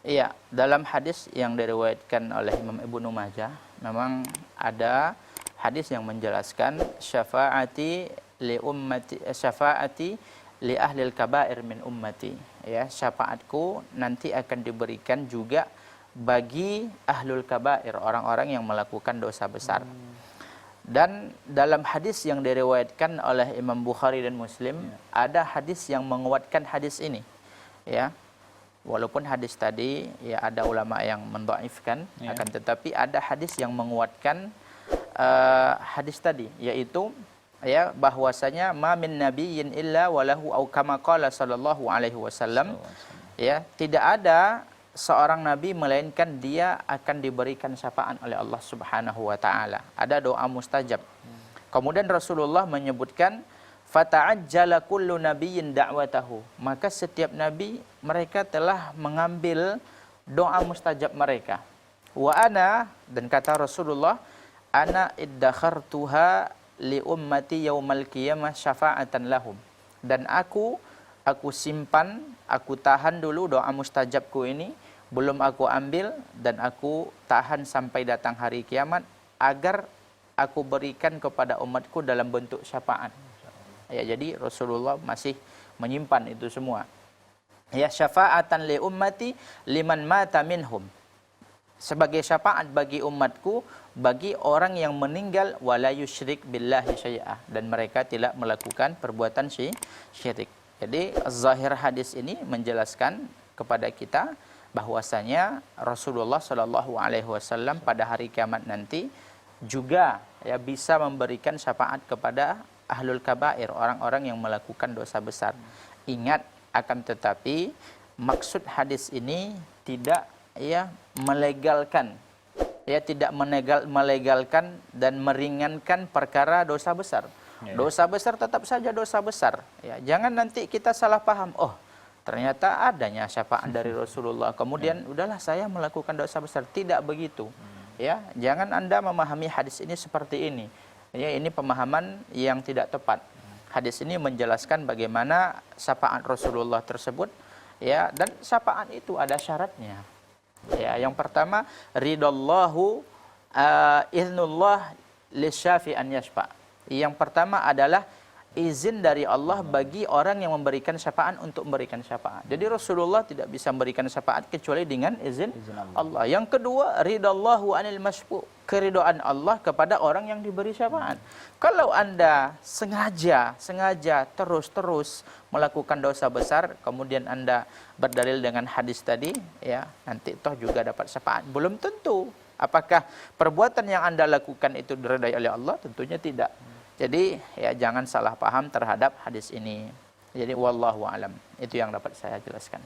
Iya, dalam hadis yang diriwayatkan oleh Imam Ibnu Majah, memang ada hadis yang menjelaskan syafaati li ahlil kabair min ummati. Ya, syafaatku nanti akan diberikan juga bagi ahlul kabair, orang-orang yang melakukan dosa besar. Dan dalam hadis yang diriwayatkan oleh Imam Bukhari dan Muslim, ada hadis yang menguatkan hadis ini. Ya. Walaupun hadis tadi ya ada ulama yang mendhaifkan, akan tetapi ada hadis yang menguatkan hadis tadi, yaitu ya bahwasanya ma min nabiyyin illa walahu au kama qala sallallahu alaihi wasallam, ya tidak ada seorang nabi melainkan dia akan diberikan syafaat oleh Allah Subhanahu wa taala. Ada doa mustajab. Kemudian Rasulullah menyebutkan fata'ajjala kullu nabiyyin da'watahu. Maka setiap nabi mereka telah mengambil doa mustajab mereka. Wa ana, dan kata Rasulullah, ana iddakhartuha li ummati yaumal qiyamah syafa'atan lahum. Dan aku simpan, aku tahan dulu doa mustajabku ini, belum aku ambil dan aku tahan sampai datang hari kiamat agar aku berikan kepada umatku dalam bentuk syafaat. Ya, jadi Rasulullah masih menyimpan itu semua. Ya, syafa'atan li ummati liman mata minhum. Sebagai syafaat bagi umatku, bagi orang yang meninggal wala yusyrik billahi syai'ah, dan mereka tidak melakukan perbuatan syirik. Jadi zahir hadis ini menjelaskan kepada kita bahwasanya Rasulullah Shallallahu alaihi wasallam pada hari kiamat nanti juga ya bisa memberikan syafaat kepada ahlul kabair, orang-orang yang melakukan dosa besar. Ingat, akan tetapi maksud hadis ini tidak ya melegalkan, ya tidak melegalkan dan meringankan perkara dosa besar. Dosa besar tetap saja dosa besar. Ya, jangan nanti kita salah paham. Oh, ternyata adanya syafaat dari Rasulullah, kemudian udahlah saya melakukan dosa besar. Tidak begitu. Ya, jangan Anda memahami hadis ini seperti ini. Ya, ini pemahaman yang tidak tepat. Hadis ini menjelaskan bagaimana syafaat Rasulullah tersebut, ya, dan syafaat itu ada syaratnya. Ya, yang pertama, ridallahu iznullah lisyafi an yashfa. Yang pertama adalah izin dari Allah bagi orang yang memberikan syafaat untuk memberikan syafaat. Jadi Rasulullah tidak bisa memberikan syafaat kecuali dengan izin Allah. Yang kedua, ridallahu anil masyfu', keridhaan Allah kepada orang yang diberi syafaat. Kalau Anda sengaja terus melakukan dosa besar, kemudian Anda berdalil dengan hadis tadi, ya, nanti toh juga dapat syafaat. Belum tentu. Apakah perbuatan yang Anda lakukan itu diridai oleh Allah? Tentunya tidak. Jadi ya jangan salah paham terhadap hadis ini. Jadi wallahu alam. Itu yang dapat saya jelaskan.